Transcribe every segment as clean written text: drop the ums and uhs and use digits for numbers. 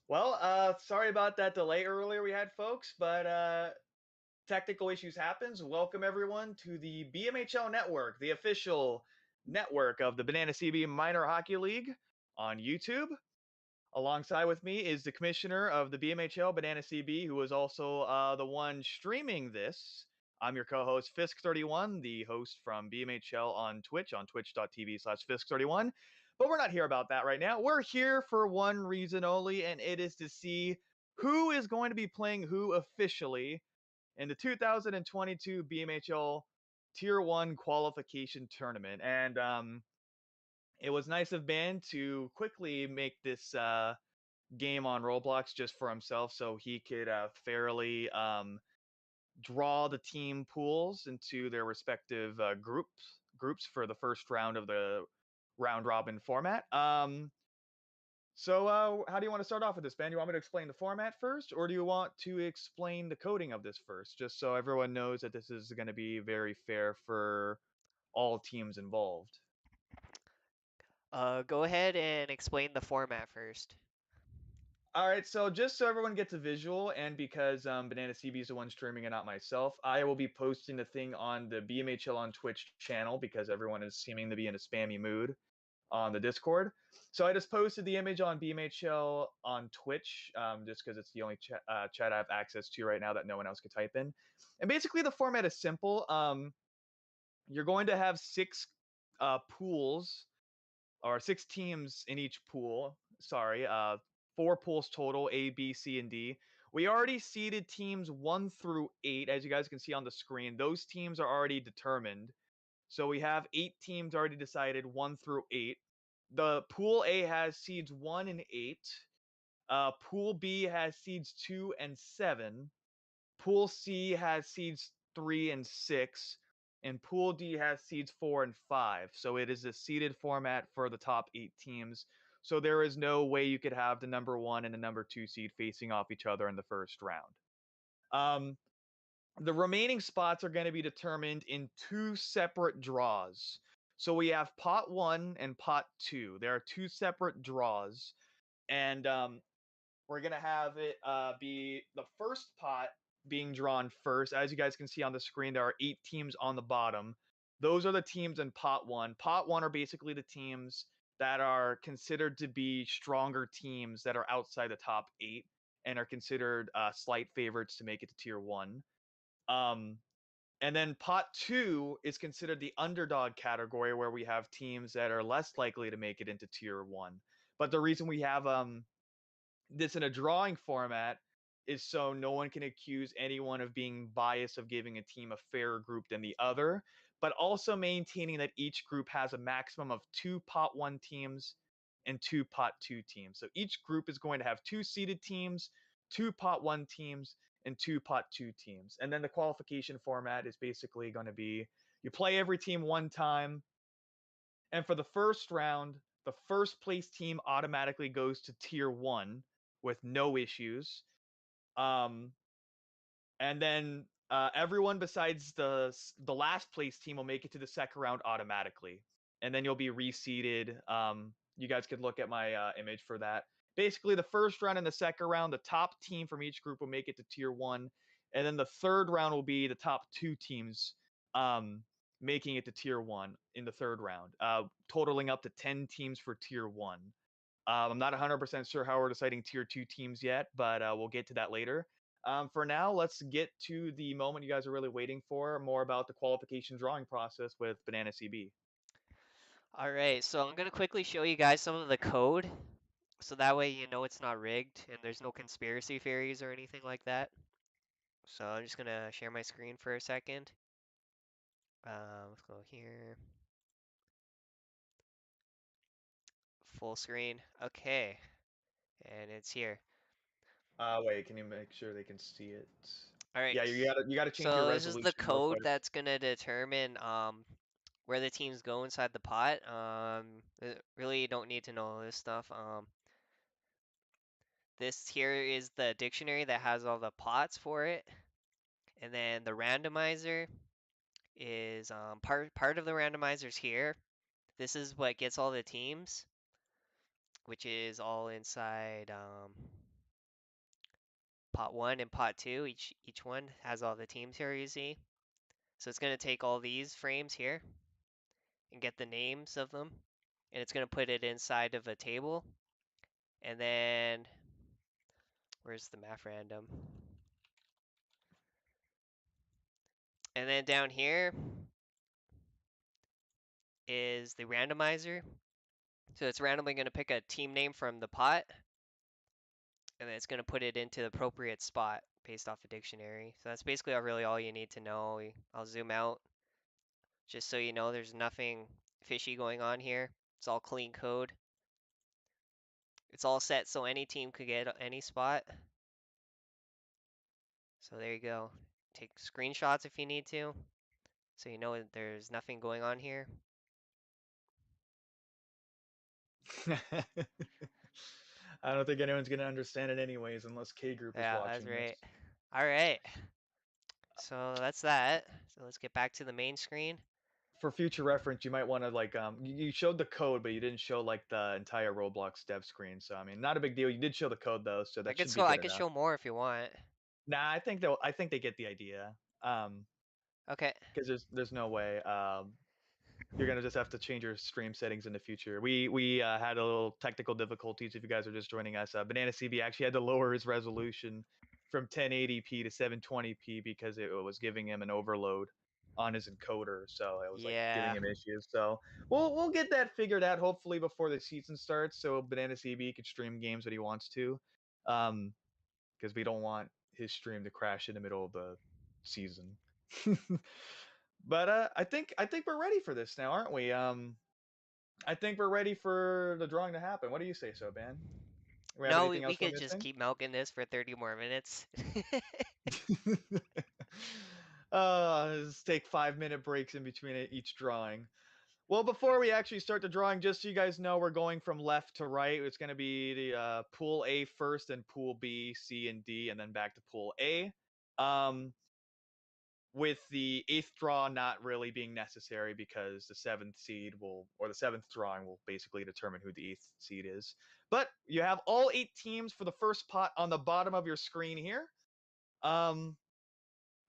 Well, sorry about that delay earlier we had, folks, but technical issues happens. Welcome everyone to the B.M.H.L network, the official network of the Banana CB Minor Hockey League on YouTube. Alongside with me is the commissioner of the B.M.H.L Banana CB, who is also the one streaming this. I'm your co-host Fisk31, the host from B.M.H.L on Twitch, on twitch.tv/Fisk31. But we're not here about that right now. We're here for one reason only, and it is to see who is going to be playing who officially in the 2022 B.M.H.L Tier 1 qualification tournament. And it was nice of Ben to quickly make this game on Roblox just for himself so he could fairly draw the team pools into their respective groups for the first round of the round robin format. So how do you want to start off with this, Ben? You want me to explain the format first, or do you want to explain the coding of this first, just so everyone knows that this is going to be very fair for all teams involved? Go ahead and explain the format first. All right, so just so everyone gets a visual, and because Banana CB is the one streaming and not myself, I will be posting the thing on the B.M.H.L on Twitch channel because everyone is seeming to be in a spammy mood on the Discord. So I just posted the image on B.M.H.L on Twitch, just because it's the only chat I have access to right now that no one else could type in. And basically, the format is simple. You're going to have six pools or six teams in each pool. Sorry, four pools total: A, B, C, and D. We already seeded teams 1 through 8, as you guys can see on the screen. Those teams are already determined. So we have 8 teams already decided, 1 through 8. The pool A has seeds 1 and 8. Pool B has seeds 2 and 7. Pool C has seeds 3 and 6, and Pool D has seeds 4 and 5. So it is a seeded format for the top 8 teams. So there is no way you could have the number 1 and the number 2 seed facing off each other in the first round. Um, the remaining spots are going to be determined in 2 separate draws. So we have pot 1 and pot 2. There are 2 separate draws, and we're gonna have it be the first pot being drawn first. As you guys can see on the screen, there are 8 teams on the bottom. Those are the teams in pot one. Pot one are basically the teams that are considered to be stronger teams that are outside the top 8 and are considered slight favorites to make it to tier one. Um, and then pot two is considered the underdog category, where we have teams that are less likely to make it into tier one. But the reason we have this in a drawing format is so no one can accuse anyone of being biased of giving a team a fairer group than the other, but also maintaining that each group has a maximum of 2 pot 1 teams and 2 pot 2 teams. So each group is going to have 2 seeded teams, 2 pot 1 teams, and 2 pot 2 teams. And then the qualification format is basically going to be you play every team one time, and for the first round, the first place team automatically goes to tier one with no issues. Um, and then everyone besides the last place team will make it to the second round automatically, and then you'll be reseeded. You guys could look at my image for that. Basically, the first round and the second round, the top team from each group will make it to tier one, and then the third round will be the top 2 teams um, making it to tier one in the third round, totaling up to 10 teams for tier one. I'm not 100% sure how we're deciding tier two teams yet, but we'll get to that later. For now, let's get to the moment you guys are really waiting for, more about the qualification drawing process with Banana CB. All right, so I'm gonna quickly show you guys some of the code, so that way you know it's not rigged and there's no conspiracy theories or anything like that. So I'm just gonna share my screen for a second. Let's go here, full screen. Okay, and it's here. Wait, can you make sure they can see it? All right, Yeah, you gotta change your so this is the resolution real code quick. that's gonna determine where the teams go inside the pot. Really you don't need to know all this stuff. This here is the dictionary that has all the pots for it, and then the randomizer is part of the randomizers here. This is what gets all the teams, which is all inside. pot 1 and pot 2. Each one has all the teams here, you see. So it's going to take all these frames here and get the names of them, and it's going to put it inside of a table. And then where's the math random? And then down here is the randomizer. So it's randomly going to pick a team name from the pot, and then it's going to put it into the appropriate spot based off a dictionary. So that's basically really all you need to know. I'll zoom out just so you know there's nothing fishy going on here. It's all clean code. It's all set so any team could get any spot. So there you go. Take screenshots if you need to, so you know there's nothing going on here. I don't think anyone's gonna understand it anyways, unless K Group is Yeah, that's watching this. right. All right. So that's that. So let's get back to the main screen. For future reference, you might want to like you showed the code, but you didn't show like the entire Roblox dev screen. So I mean, not a big deal. You did show the code though, so that should be I good could enough. show more if you want. Nah, I think they get the idea. Okay. Because there's no way you're gonna just have to change your stream settings in the future. We had a little technical difficulties. If you guys are just joining us, Banana CB actually had to lower his resolution from 1080p to 720p because it was giving him an overload on his encoder, so it was like giving Yeah. him issues. So we'll get that figured out hopefully before the season starts, so Banana CB can stream games that he wants to, because we don't want his stream to crash in the middle of the season. But I think we're ready for this now, aren't we? I think we're ready for the drawing to happen. What do you say, so Ben? We have No, anything we else we're could just missing? keep milking this for 30 more minutes. Let's take 5-minute breaks in between each drawing. Well, before we actually start the drawing, just so you guys know, we're going from left to right. It's going to be the pool A first, and pool B, C, and D, and then back to pool A. With the eighth draw not really being necessary because the seventh seed or the seventh drawing will basically determine who the eighth seed is. But you have all 8 teams for the first pot on the bottom of your screen here. Um,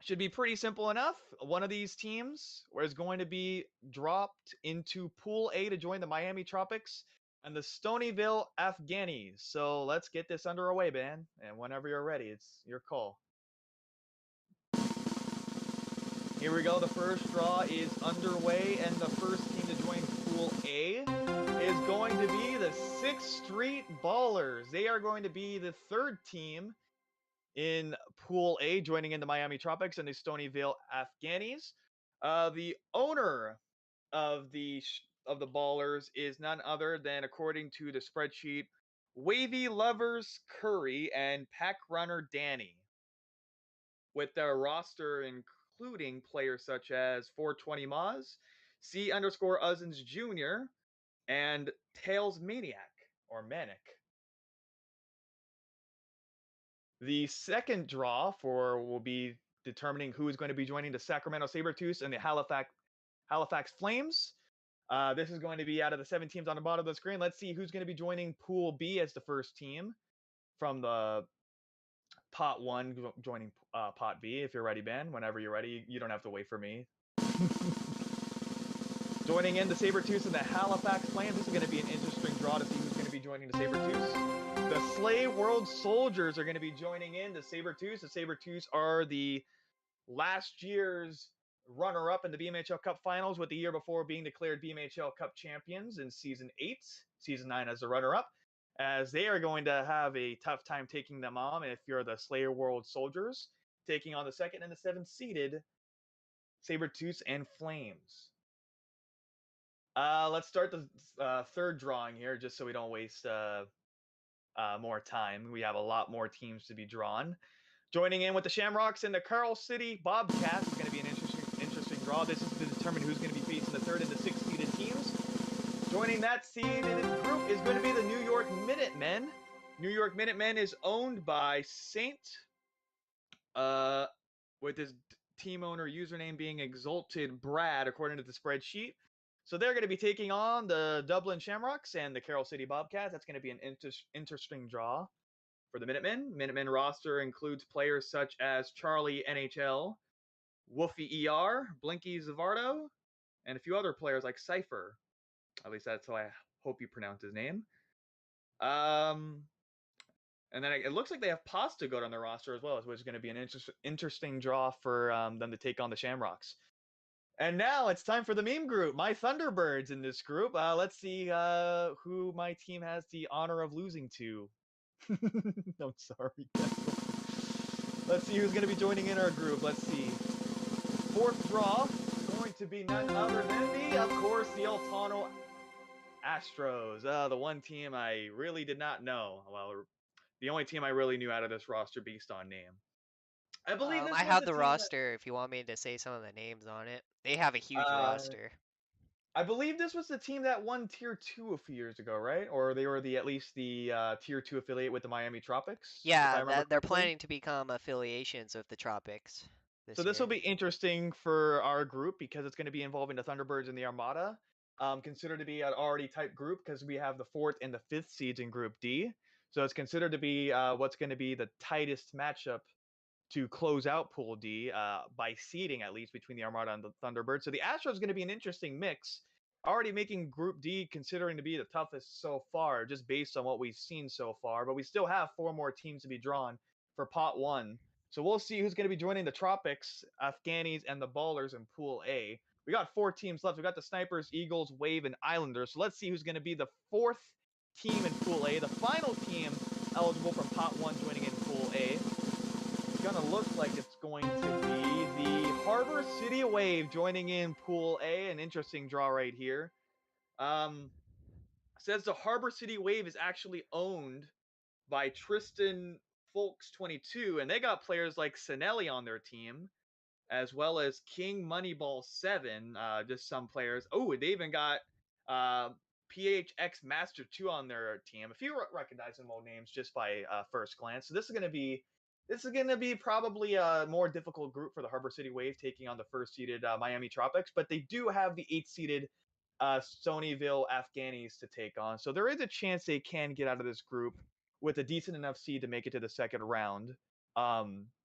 should be pretty simple enough. One of these teams is going to be dropped into Pool A to join the Miami Tropics and the Stonyville Afghanis. So let's get this underway, Ben. And whenever you're ready, it's your call. Here we go. The first draw is underway, and the first team to join Pool A is going to be the 6th Street Ballers. They are going to be the 3rd team in Pool A, joining in the Miami Tropics and the Stonyville Afghanis. The owner of the Ballers is none other than, according to the spreadsheet, Wavy Lovers Curry and Pack Runner Danny, with their roster including players such as 420 Maz, C underscore Uzens Jr., and Tails Maniac or Manic. The second draw will be determining who is going to be joining the Sacramento Sabertooths and the Halifax Flames. This is going to be out of the 7 teams on the bottom of the screen. Let's see who's going to be joining Pool B as the first team from the pot 1 joining pot B. If you're ready, Ben, whenever you're ready, you don't have to wait for me. Joining in the Sabertooths and the Halifax Flames. This is going to be an interesting draw to see who's going to be joining the Sabertooths. The Slay World Soldiers are going to be joining in the Sabertooths. The Sabertooths are the last year's runner-up in the B.M.H.L Cup Finals, with the year before being declared B.M.H.L Cup champions in Season 8, Season 9 as the runner-up, as they are going to have a tough time taking them on if you're the Slayer World Soldiers, taking on the 2nd and the 7th seeded Sabertooths and Flames. Let's start the 3rd drawing here, just so we don't waste more time. We have a lot more teams to be drawn. Joining in with the Shamrocks and the Carl City Bobcats is going to be an interesting draw. This is to determine who's going to be facing the 3rd and the 6th seeded teams. Joining that seeded group is going to be the New York Minutemen. New York Minutemen is owned by Saint, with his team owner username being Exalted Brad, according to the spreadsheet. So they're going to be taking on the Dublin Shamrocks and the Carroll City Bobcats. That's going to be an interesting draw. for the Minutemen. Minutemen roster includes players such as Charlie NHL, Wolfie ER, Blinky Zavardo, and a few other players like Cypher. At least that's how I hope you pronounce his name. And then it looks like they have Pasta Goat on their roster as well, which is going to be an interesting draw for them to take on the Shamrocks. And now it's time for the meme group. My Thunderbirds in this group. Let's see who my team has the honor of losing to. I'm sorry. Let's see who's going to be joining in our group. Let's see. Fourth draw going to be none other than of course, the Altano Astros. The one team I really did not know. Well, the only team I really knew out of this roster based on name. I believe this I was have the the team that roster if you want me to say some of the names on it. They have a huge uh, roster. I believe this was the team that won Tier 2 a few years ago, right? Or they were at least the Tier 2 affiliate with the Miami Tropics, if I Yeah, remember that they're correctly. planning to become affiliations with the Tropics So this this will year. be interesting for our group because it's going to be involving the Thunderbirds and the Armada. Considered to be an already type group because we have the 4th and the 5th seeds in Group D. So it's considered to be what's going to be the tightest matchup to close out Pool D by seeding, at least, between the Armada and the Thunderbirds. So the Astros is going to be an interesting mix. Already making Group D considering to be the toughest so far, just based on what we've seen so far. But we still have 4 more teams to be drawn for Pot 1. So we'll see who's going to be joining the Tropics, Afghanis, and the Ballers in Pool A. We got 4 teams left. We got the Snipers, Eagles, Wave, and Islanders. So let's see who's going to be the 4th team in Pool A, the final team eligible from Pot 1 joining in Pool A. It's gonna look like it's going to be the Harbor City Wave joining in Pool A. An interesting draw right here. Says the Harbor City Wave is actually owned by Tristan Folks 22, and they got players like Sinelli on their team, as well as King Moneyball 7. Just some players. Oh, they even got uh, PHX Master 2 on their team. A few recognizable names just by first glance. So this is gonna be probably a more difficult group for the Harbor City Wave taking on the first seeded Miami Tropics, but they do have the 8th seeded Stonyville Afghanis to take on. So there is a chance they can get out of this group with a decent enough seed to make it to the second round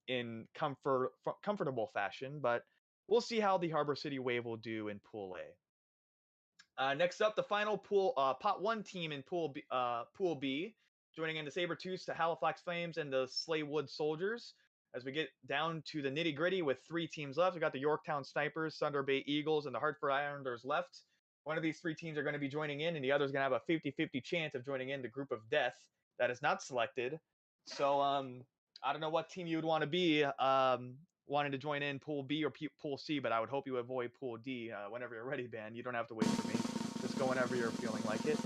in comfortable fashion. But we'll see how the Harbor City Wave will do in Pool A. Next up, the final pool, Pot 1 team in Pool B, joining in the Sabretooths, the Halifax Flames, and the Slaywood Soldiers. As we get down to the nitty gritty with 3 teams left, we got the Yorktown Snipers, Thunder Bay Eagles, and the Hartford Islanders left. One of these 3 teams are going to be joining in, and the other is going to have a 50-50 chance of joining in the group of death that is not selected. So I don't know what team you would want to be wanting to join in Pool B or Pool C, but I would hope you avoid Pool D whenever you're ready, Ben. You don't have to wait for me. Just go whenever you're feeling like it.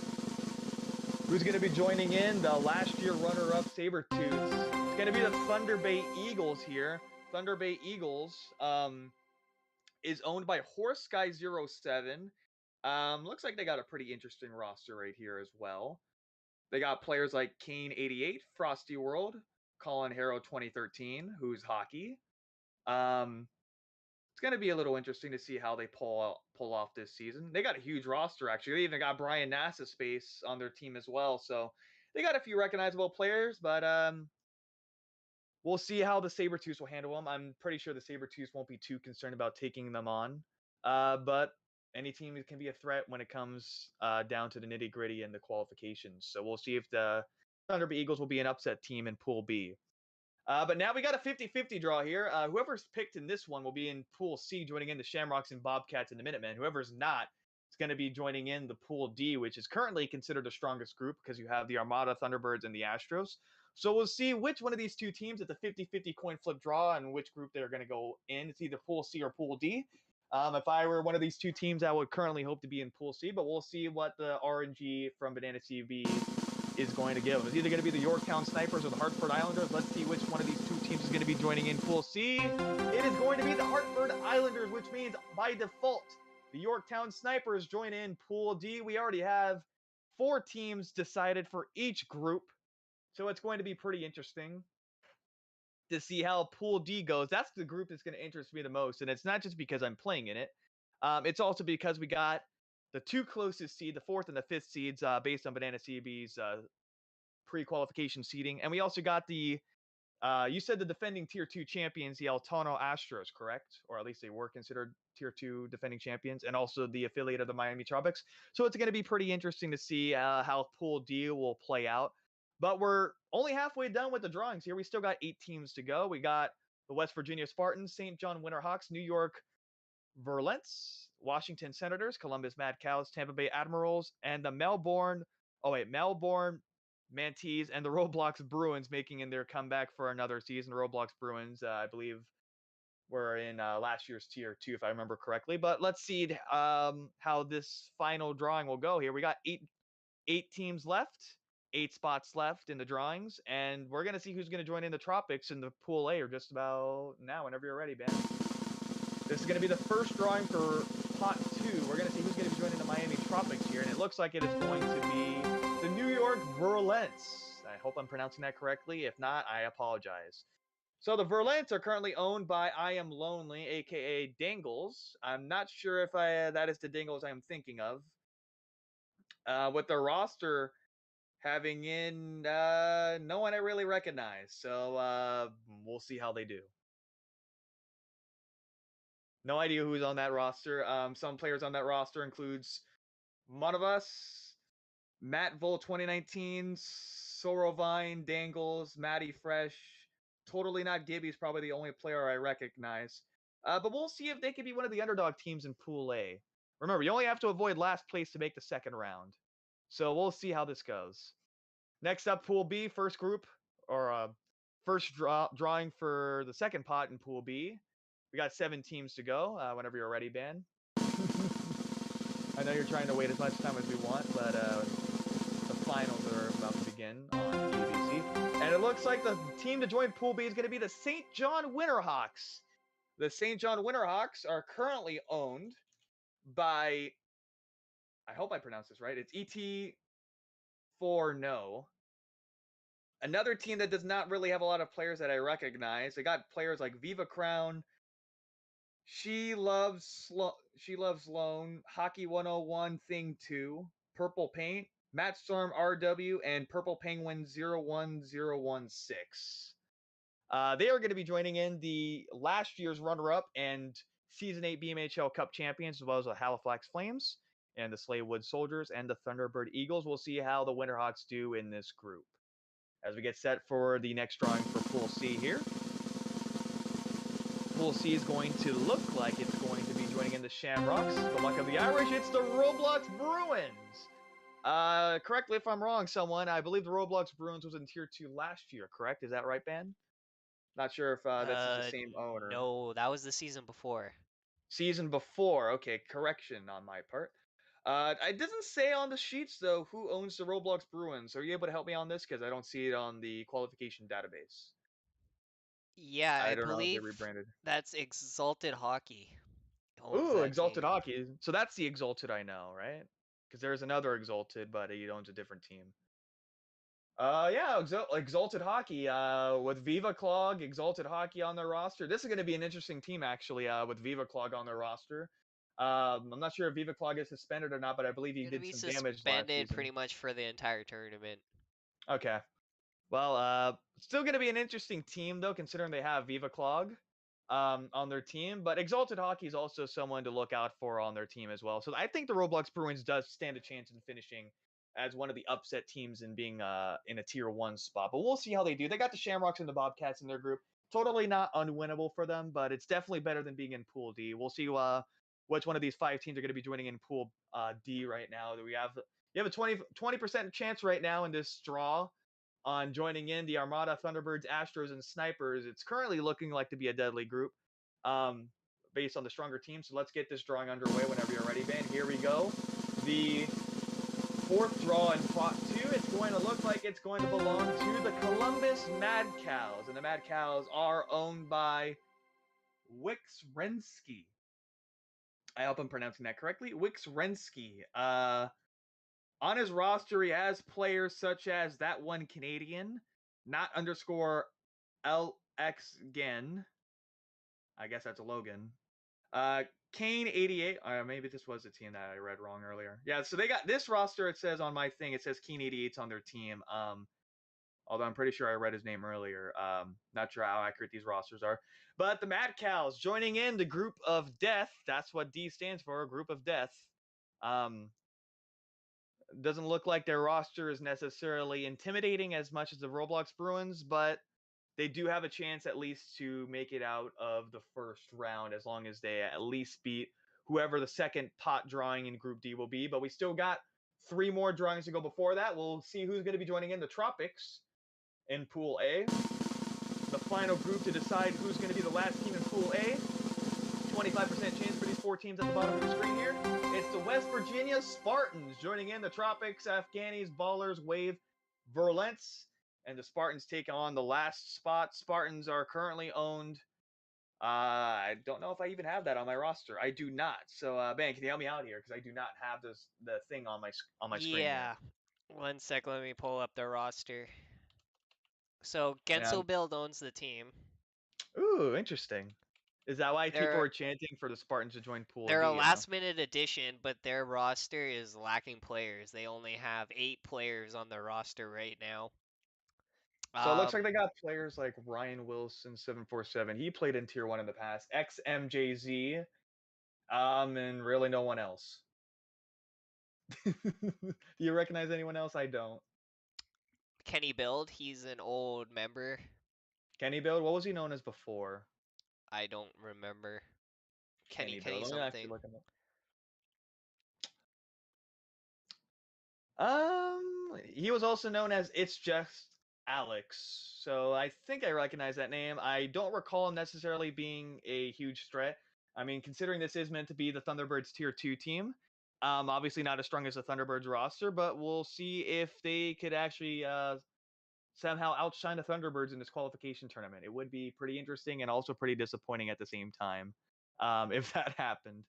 Who's going to be joining in? The last year runner-up Sabretooths. It's going to be the Thunder Bay Eagles here. Thunder Bay Eagles is owned by Horse Guy 07. Looks like they got a pretty interesting roster right here as well. They got players like Kane88, Frosty World, Colin Harrow 2013, who's hockey. It's going to be a little interesting to see how they pull off this season. They got a huge roster, actually. They even got Brian Nassa space on their team as well. So they got a few recognizable players, but we'll see how the Sabretooths will handle them. I'm pretty sure the Sabretooths won't be too concerned about taking them on. But any team can be a threat when it comes down to the nitty gritty and the qualifications. So we'll see if the Thunder Bay Eagles will be an upset team in Pool B. But now we got a 50-50 draw here. Whoever's picked in this one will be in Pool C, joining in the Shamrocks and Bobcats and the Minutemen. Whoever's not is going to be joining in the Pool D, which is currently considered the strongest group because you have the Armada, Thunderbirds, and the Astros. So we'll see which one of these 2 teams at the 50-50 coin flip draw and which group they're going to go in. It's either Pool C or Pool D. If I were one of these 2 teams, I would currently hope to be in Pool C, but we'll see what the RNG from Banana CB is going to give them. It's either going to be the Yorktown Snipers or the Hartford Islanders. Let's see which one of these 2 teams is going to be joining in Pool C. It is going to be the Hartford Islanders, which means by default, the Yorktown Snipers join in Pool D. We already have 4 teams decided for each group, so it's going to be pretty interesting to see how Pool D goes. That's the group that's going to interest me the most, and it's not just because I'm playing in it. It's also because we got the 2 closest seed, the 4th and the 5th seeds, based on Banana CB's pre-qualification seeding. And we also got the you said the defending tier 2 champions, the Altano Astros, correct? Or at least they were considered tier 2 defending champions, and also the affiliate of the Miami Tropics. So it's going to be pretty interesting to see how Pool D will play out. But we're only halfway done with the drawings here. We still got 8 teams to go. We got the West Virginia Spartans, St. John Winterhawks, New York Verlents, Washington Senators, Columbus Mad Cows, Tampa Bay Admirals, and the Melbourne Mantees and the Roblox Bruins making in their comeback for another season. Roblox Bruins, I believe, were in last year's tier 2, if I remember correctly. But let's see how this final drawing will go here. We got eight teams left, 8 spots left in the drawings, and we're gonna see who's gonna join in the Tropics in the Pool A, or just about now, whenever you're ready, Ben. This is going to be the first drawing for pot 2. We're going to see who's going to be joining the Miami Tropics here, and it looks like it is going to be the New York Verlents. I hope I'm pronouncing that correctly. If not, I apologize. So the Verlents are currently owned by I Am Lonely, aka Dangles. I'm not sure if that is the Dangles I'm thinking of. With their roster having in no one I really recognize, so we'll see how they do. No idea who's on that roster. Some players on that roster includes one of us, Matt Vol 2019, Sorovine, Dangles, Matty Fresh. Totally Not Gibby's probably the only player I recognize. But we'll see if they could be one of the underdog teams in Pool A. Remember, you only have to avoid last place to make the second round. So we'll see how this goes. Next up, Pool B, first group, or first drawing for the second pot in Pool B. We got 7 teams to go. Whenever you're ready, Ben. I know you're trying to wait as much time as we want, but the finals are about to begin on ABC. And it looks like the team to join Pool B is going to be the St. John Winterhawks. The St. John Winterhawks are currently owned by, I hope I pronounced this right, it's ET4No. Another team that does not really have a lot of players that I recognize. They got players like Viva Crown, She Loves Loan, Hockey 101 Thing 2, Purple Paint, Matt Storm RW, and Purple Penguin 01016. They are going to be joining in the last year's runner-up and Season 8 B.M.H.L Cup champions, as well as the Halifax Flames and the Slaywood Soldiers and the Thunderbird Eagles. We'll see how the Winterhawks do in this group as we get set for the next drawing for Pool C here. Pool C is going to look like it's going to be joining in the Shamrocks. The luck of the Irish, it's the Roblox Bruins. Correct me if I'm wrong, someone. I believe the Roblox Bruins was in Tier 2 last year, correct? Is that right, Ben? Not sure if this is the same owner. No, that was the season before. Season before. Okay, correction on my part. It doesn't say on the sheets, though, who owns the Roblox Bruins. Are you able to help me on this? Because I don't see it on the qualification database. Yeah, I I don't know if they believe rebranded. that's Exalted Hockey owns Ooh, that Exalted team. Hockey. So that's the Exalted I know, right? Because there's another Exalted, but he owns a different team. Yeah, Exalted Hockey. With Viva Clog, Exalted Hockey on their roster. This is going to be an interesting team, actually. With Viva Clog on their roster. I'm not sure if Viva Clog is suspended or not, but I believe he Gonna did be some damage last suspended season. pretty much for the entire tournament. Okay. Well, still going to be an interesting team, though, considering they have Viva Clog on their team. But Exalted Hockey is also someone to look out for on their team as well. So I think the Roblox Bruins does stand a chance in finishing as one of the upset teams and being in a tier 1 spot. But we'll see how they do. They got the Shamrocks and the Bobcats in their group. Totally not unwinnable for them, but it's definitely better than being in Pool D. We'll see which one of these 5 teams are going to be joining in Pool D right now. You have a 20% chance right now in this draw on joining in the Armada, Thunderbirds, Astros, and Snipers. It's currently looking like to be a deadly group based on the stronger team. So let's get this drawing underway whenever you're ready, Ben. Here we go. The 4th draw in pot 2. It's going to look like it's going to belong to the Columbus Mad Cows. And the Mad Cows are owned by Wix Rensky. I hope I'm pronouncing that correctly. Wix Rensky. On his roster, he has players such as that one Canadian, not underscore LX Gen. I guess that's a Logan. Kane 88. Maybe this was a team that I read wrong earlier. Yeah, so they got this roster. It says on my thing, it says Kane 88's on their team. Although I'm pretty sure I read his name earlier. Not sure how accurate these rosters are. But the Mad Cows joining in the group of death. That's what D stands for, a group of death. Doesn't look like their roster is necessarily intimidating as much as the Roblox Bruins, but they do have a chance at least to make it out of the first round as long as they at least beat whoever the second pot drawing in Group D will be. But we still got 3 more drawings to go before that. We'll see who's going to be joining in the Tropics in Pool A. The final group to decide who's going to be the last team in Pool A. 25% chance for these 4 teams at the bottom of the screen here. It's the West Virginia Spartans joining in the Tropics, Afghanis, Ballers, Wave, Virulence, and the Spartans take on the last spot. Spartans are currently owned. I don't know if I even have that on my roster. I do not. So, Ben, can you help me out here? Because I do not have the thing on my screen here. Yeah. 1 sec, let me pull up the roster. So Yeah. Gensel Build owns the team. Ooh, interesting. Is that why people They're are chanting for the Spartans to join Pool they're a D? last minute addition, but their roster is lacking players. They only have 8 players on their roster right now. So it looks like they got players like Ryan Wilson, 747. He played in Tier 1 in the past. XMJZ, and really no one else. Do you recognize anyone else? I don't. Kenny Build, he's an old member. Kenny Build, what was he known as before? I don't remember. Kenny Build. Kenny Let me actually something. look him up. He was also known as It's Just Alex. So I think I recognize that name. I don't recall him necessarily being a huge threat. I mean, considering this is meant to be the Thunderbirds Tier 2 team, obviously not as strong as the Thunderbirds roster, but we'll see if they could actually somehow outshine the Thunderbirds in this qualification tournament. It would be pretty interesting and also pretty disappointing at the same time if that happened.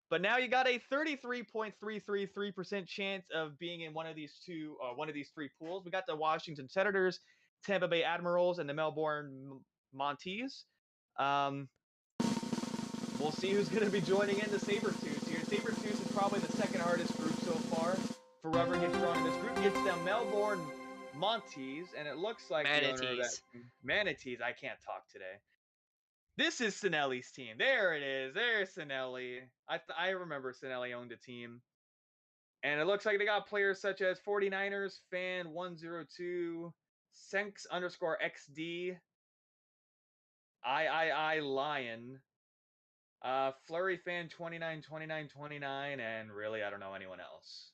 But now you got a 33.333% chance of being in one of these 3 pools. We got the Washington Senators, Tampa Bay Admirals, and the Melbourne Montes. Um, we'll see who's going to be joining in the Sabretooths here. Sabretooths is probably the second hardest group so far. For whoever gets drawn in this group, it's the Melbourne Montes, and it looks like the owner of that Manatees. I can't talk today. This is Sinelli's team. There it is. There's Sinelli. I remember Sinelli owned a team. And it looks like they got players such as 49ers fan 102, Senks underscore XD, I Lion, Flurry fan 292929, and really I don't know anyone else.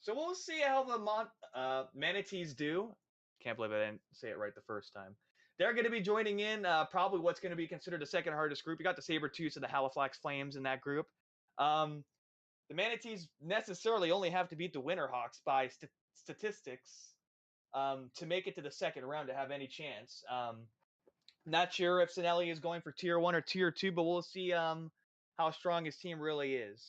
So we'll see how the Manatees do. Can't believe I didn't say it right the first time. They're going to be joining in probably what's going to be considered the second hardest group. You got the Sabretooths and the Halifax Flames in that group. The Manatees necessarily only have to beat the Winterhawks by statistics to make it to the second round to have any chance. Not sure if Sinelli is going for Tier 1 or Tier 2, but we'll see how strong his team really is.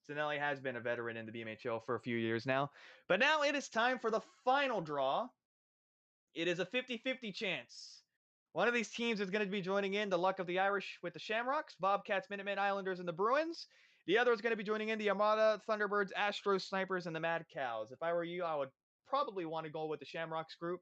Sinelli has been a veteran in the B.M.H.L for a few years now. But now it is time for the final draw. It is a 50-50 chance. One of these teams is going to be joining in the Luck of the Irish with the Shamrocks, Bobcats, Minutemen, Islanders, and the Bruins. The other is going to be joining in the Armada, Thunderbirds, Astros, Snipers, and the Mad Cows. If I were you, I would probably want to go with the Shamrocks group,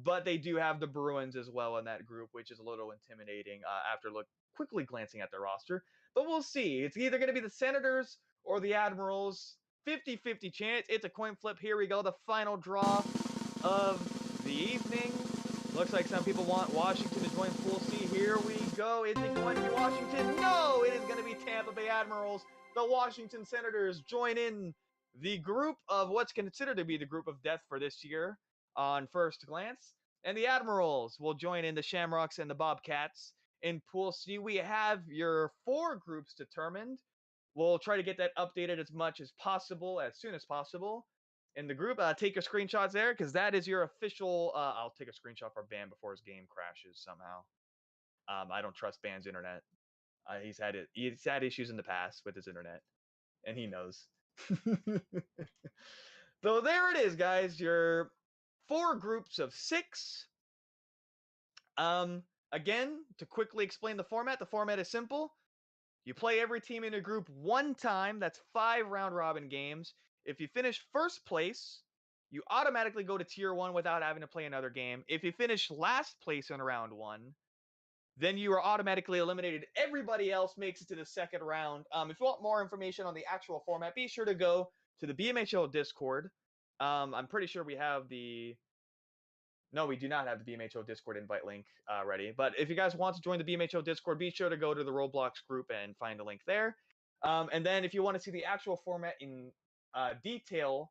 but they do have the Bruins as well in that group, which is a little intimidating after quickly glancing at their roster. But we'll see. It's either going to be the Senators or the Admirals. 50-50 chance. It's a coin flip. Here we go. The final draw of the evening. Looks like some people want Washington to join Pool C. Here we go. Is it going to be Washington? No, it is going to be Tampa Bay Admirals. The Washington Senators join in the group of what's considered to be the group of death for this year on first glance. And the Admirals will join in the Shamrocks and the Bobcats. In Pool C, we have your 4 groups determined. We'll try to get that updated as much as possible, as soon as possible in the group. Take your screenshots there because that is your official. I'll take a screenshot for Ban before his game crashes somehow. I don't trust Ban's internet. He's had issues in the past with his internet, and he knows. So there it is, guys. Your 4 groups of 6. Again, to quickly explain the format is simple. You play every team in a group 1 time. That's 5 round robin games. If you finish first place, you automatically go to tier 1 without having to play another game. If you finish last place in round 1, then you are automatically eliminated. Everybody else makes it to the second round. If you want more information on the actual format, be sure to go to the B.M.H.L Discord. I'm pretty sure we have the. No, we do not have the B.M.H.L Discord invite link ready. But if you guys want to join the B.M.H.L Discord, be sure to go to the Roblox group and find the link there. And then if you want to see the actual format in detailed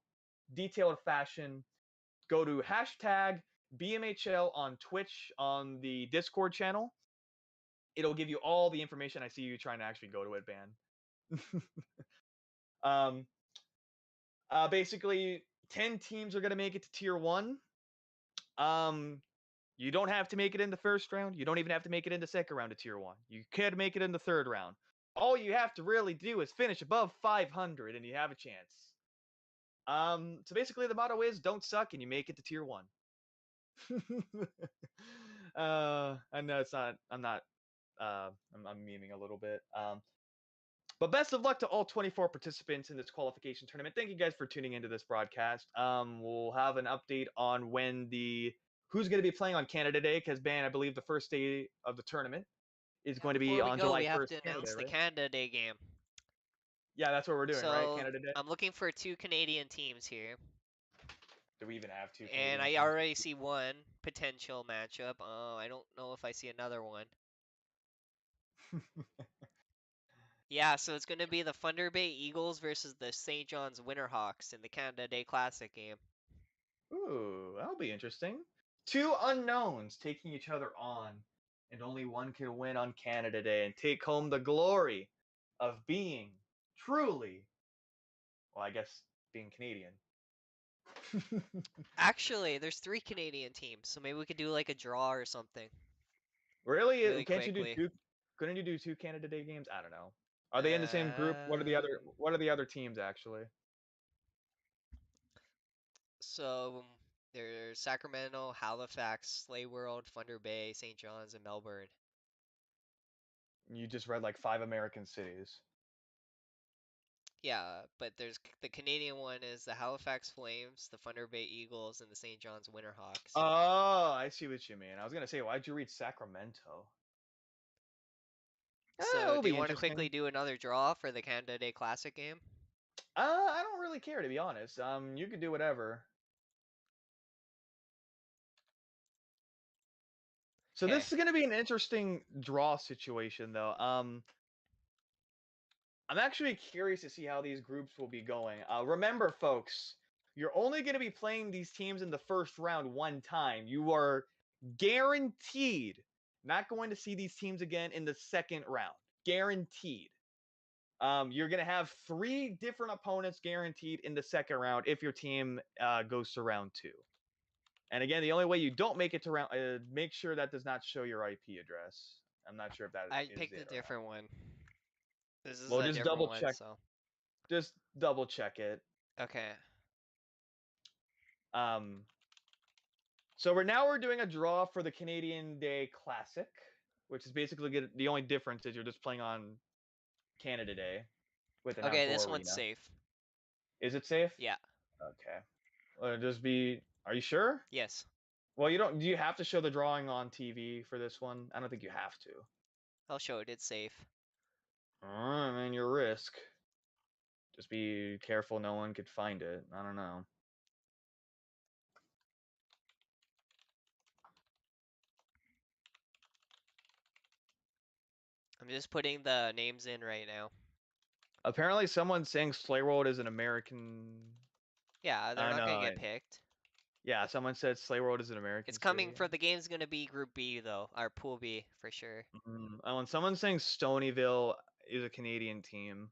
fashion, go to hashtag BMHL on Twitch on the Discord channel. It'll give you all the information. I see you trying to actually go to it, Ban. um, Basically, 10 teams are going to make it to tier 1. You don't have to make it in the first round. You don't even have to make it in the second round of tier 1. You could make it in the third round. All you have to really do is finish above 500 and you have a chance. So basically the motto is don't suck and you make it to tier 1. I know it's not, I'm memeing a little bit. But best of luck to all 24 participants in this qualification tournament. Thank you guys for tuning into this broadcast. We'll have an update on when who's going to be playing on Canada Day, because I believe the first day of the tournament is going to be Before we on go, July we have 1st, to Canada Day, announce the right? Canada Day game. Yeah, that's what we're doing, right? So Canada Day. I'm looking for 2 Canadian teams here, Do we even have 2 and Canadian I teams? already see one potential matchup. I don't know if I see another one. Yeah, so it's going to be the Thunder Bay Eagles versus the St. John's Winterhawks in the Canada Day Classic game. Ooh, that'll be interesting. 2 unknowns taking each other on, and only one can win on Canada Day and take home the glory of being truly, well, I guess being Canadian. Actually, there's 3 Canadian teams, so maybe we could do like a draw or something Really? really Can't you do quickly. 2? Couldn't you do 2 Canada Day games? I don't know. Are they in the same group? Um, What are the other teams actually? so there's Sacramento, Halifax, Slay World, Thunder Bay, St. John's, and Melbourne. You just read like 5 American cities. Yeah, but there's the Canadian one is the Halifax Flames, the Thunder Bay Eagles, and the St. John's Winterhawks. Oh, I see what you mean. I was gonna say, why'd you read Sacramento? So It'll do you be want to quickly interesting. do another draw for the Canada Day Classic game? I don't really care, to be honest. You could do whatever. So Okay. this is gonna be an interesting draw situation, though. I'm actually curious to see how these groups will be going. Remember, folks, you're only going to be playing these teams in the first round one time. You are guaranteed not going to see these teams again in the second round. Guaranteed. You're going to have 3 different opponents guaranteed in the second round if your team goes to round 2. And again, the only way you don't make it to round, make sure that does not show your IP address. I'm not sure if that I is picked it a or not. different one. This is Well, a just different double one, check. so. Just double check it. Okay. Um, so we're doing a draw for the Canadian Day Classic, which is basically the only difference is you're just playing on Canada Day with an Okay, outdoor this one's arena. safe. Is it safe? Yeah. Okay. Just be. Are you sure? Yes. Well, you don't. Do you have to show the drawing on TV for this one? I don't think you have to. I'll show it. It's safe. I mean, your risk. Just be careful. No one could find it. I don't know. I'm just putting the names in right now. Apparently, someone's saying Slay World is an American. Yeah, they're I not gonna know. get picked. Yeah, someone said Slay World is an It's American coming city. for the game's gonna be Group B though, or Pool B for sure. When someone's saying Stonyville is a Canadian team.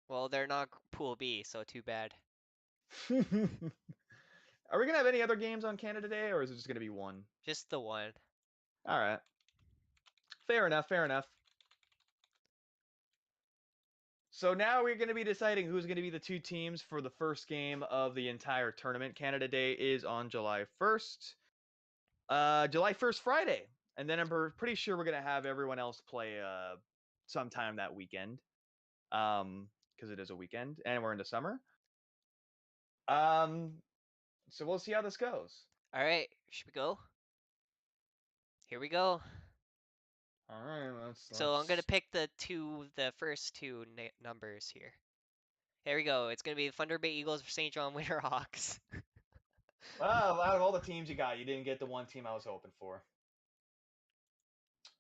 Well, they're not Pool B, so too bad. Are we gonna have any other games on Canada Day, or is it just gonna be one? Just the one. All right, fair enough. Fair enough. So now we're going to be deciding who's going to be the 2 teams for the first game of the entire tournament. Canada Day is on July 1st. July 1st, Friday. And then I'm pretty sure we're going to have everyone else play sometime that weekend. Because it is a weekend and we're into summer. Um, so we'll see how this goes. All right, should we go? Here we go. All right, let's So I'm gonna let's. pick the first two numbers here. Here we go. It's gonna be the Thunder Bay Eagles for St. John Winterhawks. Well, out of all the teams you got, you didn't get the one team I was hoping for.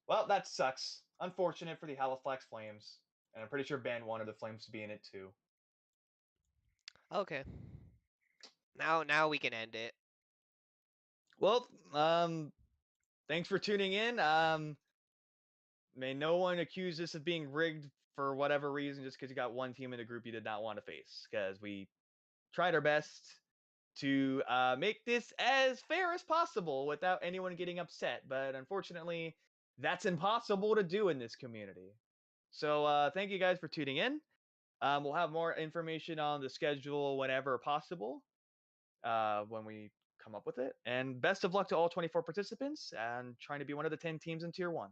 Well, that sucks. Unfortunate for the Halifax Flames, and I'm pretty sure Ben wanted the Flames to be in it too. Okay. Now we can end it. Well, thanks for tuning in. May no one accuse this of being rigged for whatever reason, just because you got one team in the group you did not want to face. Because we tried our best to make this as fair as possible without anyone getting upset, but unfortunately, that's impossible to do in this community. So thank you guys for tuning in. We'll have more information on the schedule whenever possible when we come up with it. And best of luck to all 24 participants and trying to be one of the 10 teams in Tier 1.